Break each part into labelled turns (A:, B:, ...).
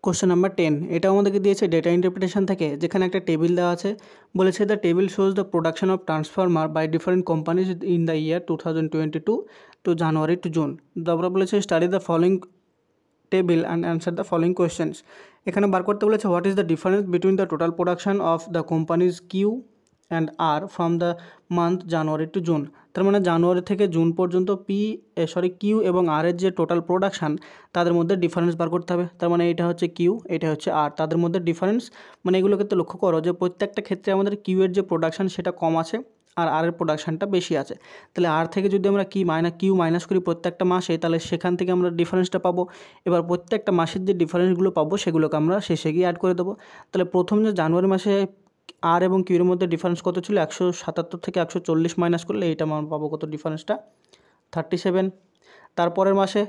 A: Question number 10 এটা আমাদেরকে দিয়েছে ডেটা ইন্টারপ্রিটেশন থেকে, যেখানে একটা টেবিল দেওয়া আছে। বলেছে the table shows the production of transformer by different companies in the year 2022 to January to June. তারপরে বলেছে study the following table and answer the following questions. এখানে বার করতে বলেছে what is the difference between the total production of the companies Q and R from the month January to June. তার মানে জানুয়ারি থেকে June পর্যন্ত কিউ এবং আর এর যে টোটাল প্রোডাকশান তাদের মধ্যে ডিফারেন্স বার করতে হবে। তার মানে এটা হচ্ছে কিউ, এটা হচ্ছে আর, তাদের মধ্যে ডিফারেন্স মানে এগুলোকে তো লক্ষ্য করো যে প্রত্যেকটা ক্ষেত্রে আমাদের কিউ এর যে প্রোডাকশান সেটা কম আছে আর আর এর প্রোডাকশানটা বেশি আছে। তাহলে আর থেকে যদি আমরা কিউ মাইনাস করি প্রত্যেকটা মাসে, তাহলে সেখান থেকে আমরা ডিফারেন্সটা পাবো। এবার প্রত্যেকটা মাসের যে ডিফারেন্সগুলো পাবো সেগুলোকে আমরা শেষে গিয়ে অ্যাড করে দেবো। তাহলে প্রথম যে জানুয়ারি মাসে আর এবং কিউর মধ্যে ডিফারেন্স কত ছিল, 177 থেকে 140 মাইনাস করলে এইটা আমরা পাবো কত ডিফারেন্সটা, 37। তারপরের মাসে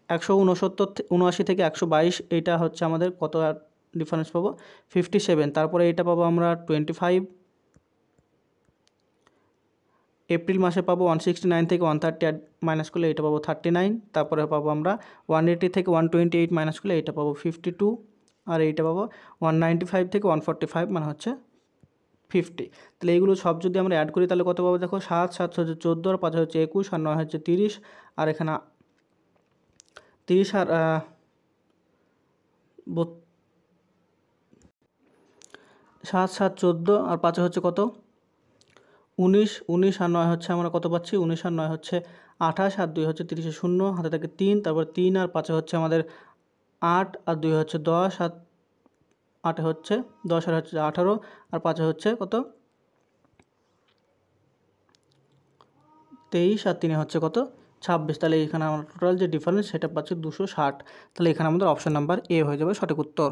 A: 179 থেকে 122, এইটা হচ্ছে আমাদের কত ডিফারেন্স পাবো, 57। তারপরে এইটা পাবো আমরা 25। এপ্রিল মাসে পাবো 169 থেকে 130 মাইনাস করলে এটা পাবো 39। তারপরে পাবো আমরা 180 থেকে 128 মাইনাস করলে এটা পাবো 52। আর এইটা পাবো 195 থেকে 145 মানে হচ্ছে 50। তাহলে এইগুলো সব যদি আমরা অ্যাড করি তাহলে কত পাবো দেখো, 7 7 হচ্ছে 14, আর 5 হচ্ছে 21, আর 9 হচ্ছে 30, আর এখানে 30 আর 7 7 14, আর 5 হচ্ছে কত 19, 19 আর 9 হচ্ছে আমরা কত পাচ্ছি, 19 আর 9 হচ্ছে 28, আর 2 হচ্ছে 30 শূন্য, হাতে থাকে 3, তারপর 3 আর 5 হচ্ছে আমাদের 8, আর 2 হচ্ছে 10, আর 8 হচ্ছে 10, আর হচ্ছে 18, আর 5 হচ্ছে কত 23, আর 3 হচ্ছে কত 26। তাহলে এখানে আমরা টোটাল যে ডিফারেন্স সেটা পাচ্ছি 260। তাহলে এখানে আমাদের অপশন নাম্বার এ হয়ে যাবে সঠিক উত্তর।